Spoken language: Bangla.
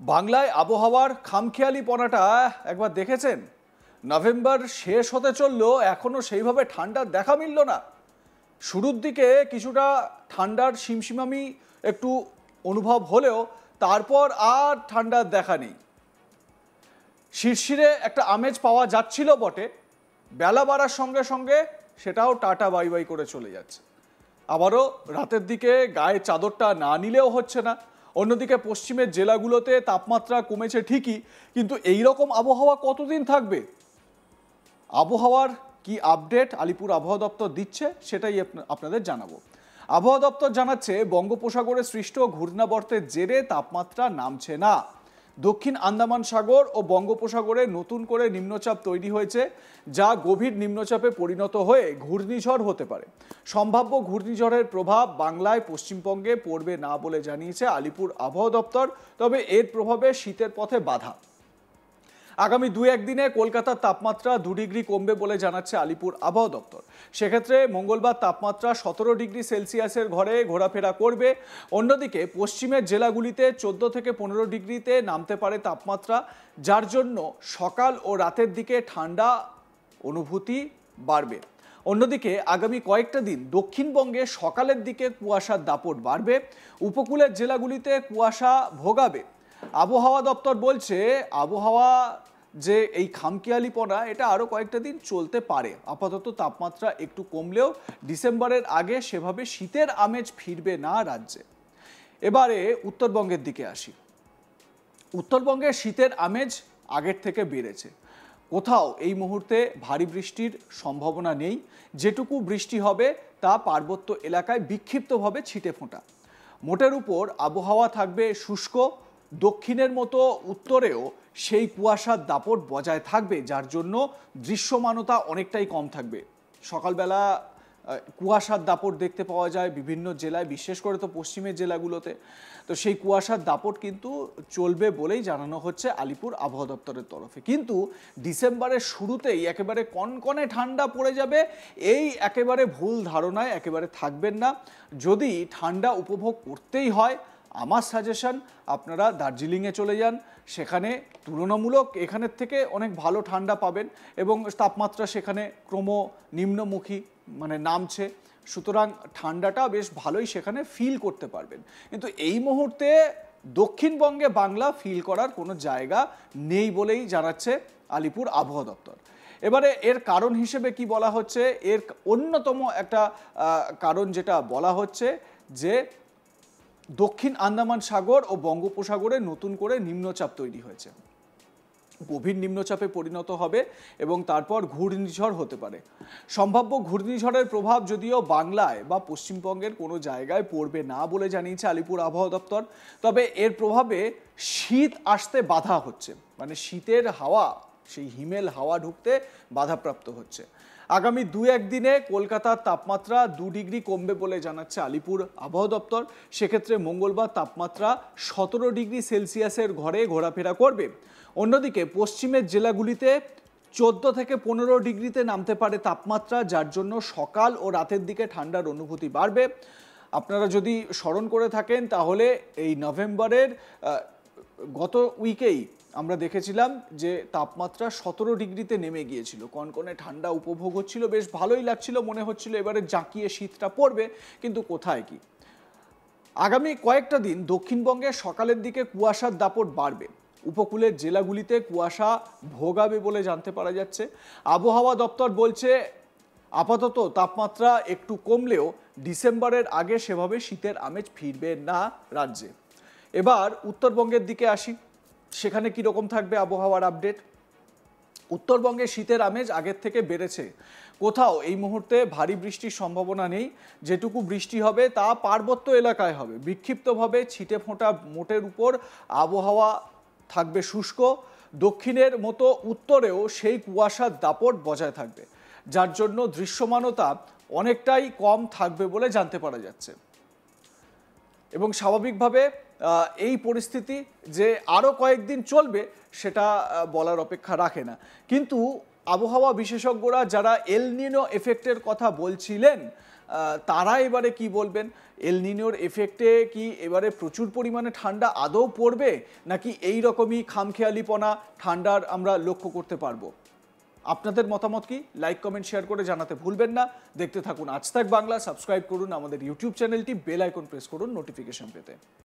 বাংলায় আবহাওয়ার খামখেয়ালিপনাটা একবার দেখেছেন? নভেম্বর শেষ হতে চললেও এখনো সেইভাবে ঠান্ডার দেখা মিলল না। শুরুর দিকে কিছুটা ঠান্ডার শিমশিমামি একটু অনুভব হলেও তারপর আর ঠান্ডার দেখা নেই। শিরশিরে একটা আমেজ পাওয়া যাচ্ছিল বটে, বেলা বাড়ার সঙ্গে সঙ্গে সেটাও টাটা বাই বাই করে চলে যাচ্ছে। আবারও রাতের দিকে গায়ে চাদরটা না নিলেও হচ্ছে না। অন্যদিকে পশ্চিমের জেলাগুলোতে তাপমাত্রা কমেছে ঠিকই, কিন্তু এই রকম আবহাওয়া কতদিন থাকবে? আবহাওয়ার কি আপডেট আলিপুর আবহাওয়া দপ্তর দিচ্ছে সেটাই আপনাদের জানাবো। আবহাওয়া দপ্তর জানাচ্ছে, বঙ্গোপসাগরে সৃষ্ট ঘূর্ণাবর্তের জেরে তাপমাত্রা নামছে না। দক্ষিণ আন্দামান সাগর ও বঙ্গোপসাগরে নতুন করে নিম্নচাপ তৈরি হয়েছে, যা গভীর নিম্নচাপে পরিণত হয়ে ঘূর্ণিঝড় হতে পারে। সম্ভাব্য ঘূর্ণিঝড়ের প্রভাব বাংলায় পশ্চিমবঙ্গে পড়বে না বলে জানিয়েছে আলিপুর আবহাওয়া দপ্তর। তবে এর প্রভাবে শীতের পথে বাধা। আগামী 2-1 দিনে কলকাতার তাপমাত্রা 2 ডিগ্রি কমবে বলে জানাচ্ছে আলিপুর আবহাওয়া দপ্তর। সেক্ষেত্রে মঙ্গলবার তাপমাত্রা 17 ডিগ্রি সেলসিয়াসের ঘরে ঘোরাফেরা করবে। অন্যদিকে পশ্চিমের জেলাগুলিতে 14 থেকে 15 ডিগ্রিতে নামতে পারে তাপমাত্রা, যার জন্য সকাল ও রাতের দিকে ঠান্ডা অনুভূতি বাড়বে। অন্যদিকে আগামী কয়েকটা দিন দক্ষিণবঙ্গে সকালের দিকে কুয়াশার দাপট বাড়বে, উপকূলের জেলাগুলিতে কুয়াশা ভোগাবে। আবহাওয়া দপ্তর বলছে, আবহাওয়া যে এই খামখেয়ালিপনা এটা আরও কয়েকটা দিন চলতে পারে। আপাতত তাপমাত্রা একটু কমলেও ডিসেম্বরের আগে সেভাবে শীতের আমেজ ফিরবে না রাজ্যে। এবারে উত্তরবঙ্গের দিকে আসি। উত্তরবঙ্গে শীতের আমেজ আগের থেকে বেড়েছে। কোথাও এই মুহূর্তে ভারী বৃষ্টির সম্ভাবনা নেই। যেটুকু বৃষ্টি হবে তা পার্বত্য এলাকায় বিক্ষিপ্তভাবে ছিটে ফোঁটা। মোটের উপর আবহাওয়া থাকবে শুষ্ক। দক্ষিণের মতো উত্তরেও সেই কুয়াশার দাপট বজায় থাকবে, যার জন্য দৃশ্যমানতা অনেকটাই কম থাকবে। সকালবেলা কুয়াশার দাপট দেখতে পাওয়া যায় বিভিন্ন জেলায়, বিশেষ করে তো পশ্চিমের জেলাগুলোতে। তো সেই কুয়াশার দাপট কিন্তু চলবে বলেই জানানো হচ্ছে আলিপুর আবহাওয়া দপ্তরের তরফে। কিন্তু ডিসেম্বরের শুরুতেই একেবারে কনকনে ঠান্ডা পড়ে যাবে, এই একেবারে ভুল ধারণায় একেবারে থাকবেন না। যদি ঠান্ডা উপভোগ করতেই হয়, আমার সাজেশন আপনারা দার্জিলিংয়ে চলে যান। সেখানে তুলনামূলক এখানের থেকে অনেক ভালো ঠান্ডা পাবেন এবং তাপমাত্রা সেখানে ক্রম নিম্নমুখী নামছে। সুতরাং ঠান্ডাটা বেশ ভালোই সেখানে ফিল করতে পারবেন। কিন্তু এই মুহূর্তে দক্ষিণবঙ্গে বাংলা ফিল করার কোনো জায়গা নেই বলেই জানাচ্ছে আলিপুর আবহাওয়া দপ্তর। এবারে এর কারণ হিসেবে কি বলা হচ্ছে? এর অন্যতম একটা কারণ যেটা বলা হচ্ছে যে দক্ষিণ আন্দামান সাগর ও বঙ্গোপসাগরে নতুন করে নিম্নচাপ তৈরি হয়েছে, গভীর নিম্নচাপে পরিণত হবে এবং তারপর ঘূর্ণিঝড় হতে পারে। সম্ভাব্য ঘূর্ণিঝড়ের প্রভাব যদিও বাংলায় বা পশ্চিমবঙ্গের কোনো জায়গায় পড়বে না বলে জানিয়েছে আলিপুর আবহাওয়া দপ্তর। তবে এর প্রভাবে শীত আসতে বাধা হচ্ছে, শীতের হাওয়া, সেই হিমেল হাওয়া ঢুকতে বাধাপ্রাপ্ত হচ্ছে। আগামী 2-1 দিনে কলকাতার তাপমাত্রা 2 ডিগ্রি কমবে বলে জানাচ্ছে আলিপুর আবহাওয়া দপ্তর। সেক্ষেত্রে মঙ্গলবার তাপমাত্রা 17 ডিগ্রি সেলসিয়াসের ঘরে ঘোরাফেরা করবে। অন্যদিকে পশ্চিমের জেলাগুলিতে 14 থেকে 15 ডিগ্রিতে নামতে পারে তাপমাত্রা, যার জন্য সকাল ও রাতের দিকে ঠান্ডার অনুভূতি বাড়বে। আপনারা যদি স্মরণ করে থাকেন তাহলে এই নভেম্বরের গত উইকেই আমরা দেখেছিলাম যে তাপমাত্রা 17 ডিগ্রিতে নেমে গিয়েছিল, কনকনে ঠান্ডা উপভোগ হচ্ছিল, বেশ ভালোই লাগছিল, মনে হচ্ছিল এবারে জাঁকিয়ে শীতটা পড়বে, কিন্তু কোথায় কি। আগামী কয়েকটা দিন দক্ষিণবঙ্গে সকালের দিকে কুয়াশার দাপট বাড়বে, উপকূলের জেলাগুলিতে কুয়াশা ভোগাবে বলে জানতে পারা যাচ্ছে। আবহাওয়া দপ্তর বলছে, আপাতত তাপমাত্রা একটু কমলেও ডিসেম্বরের আগে সেভাবে শীতের আমেজ ফিরবে না রাজ্যে। এবার উত্তরবঙ্গের দিকে আসি, সেখানে কীরকম থাকবে আবহাওয়ার আপডেট। উত্তরবঙ্গে শীতের আমেজ আগের থেকে বেড়েছে। কোথাও এই মুহূর্তে ভারী বৃষ্টির সম্ভাবনা নেই। যেটুকু বৃষ্টি হবে তা পার্বত্য এলাকায় হবে, বিক্ষিপ্তভাবে ছিটে ফোঁটা। মোটের উপর আবহাওয়া থাকবে শুষ্ক। দক্ষিণের মতো উত্তরেও সেই কুয়াশার দাপট বজায় থাকবে, যার জন্য দৃশ্যমানতা অনেকটাই কম থাকবে বলে জানতে পারা যাচ্ছে। এবং স্বাভাবিকভাবে এই পরিস্থিতি যে আরও কয়েকদিন চলবে সেটা বলার অপেক্ষা রাখে না। কিন্তু আবহাওয়া বিশেষজ্ঞরা যারা এল নিনো এফেক্টের কথা বলছিলেন তারা এবারে কি বলবেন? এল নিনোর এফেক্টে কি এবারে প্রচুর পরিমাণে ঠান্ডা আদৌ পড়বে, নাকি এই রকমই খামখেয়ালিপনা ঠান্ডার আমরা লক্ষ্য করতে পারবো? আপনাদের মতামত কি? লাইক, কমেন্ট, শেয়ার করে জানাতে ভুলবেন না। দেখতে থাকুন আজ তাক বাংলা, সাবস্ক্রাইব করুন আমাদের ইউটিউব চ্যানেলটি, বেল আইকন প্রেস করুন নোটিফিকেশন পেতে।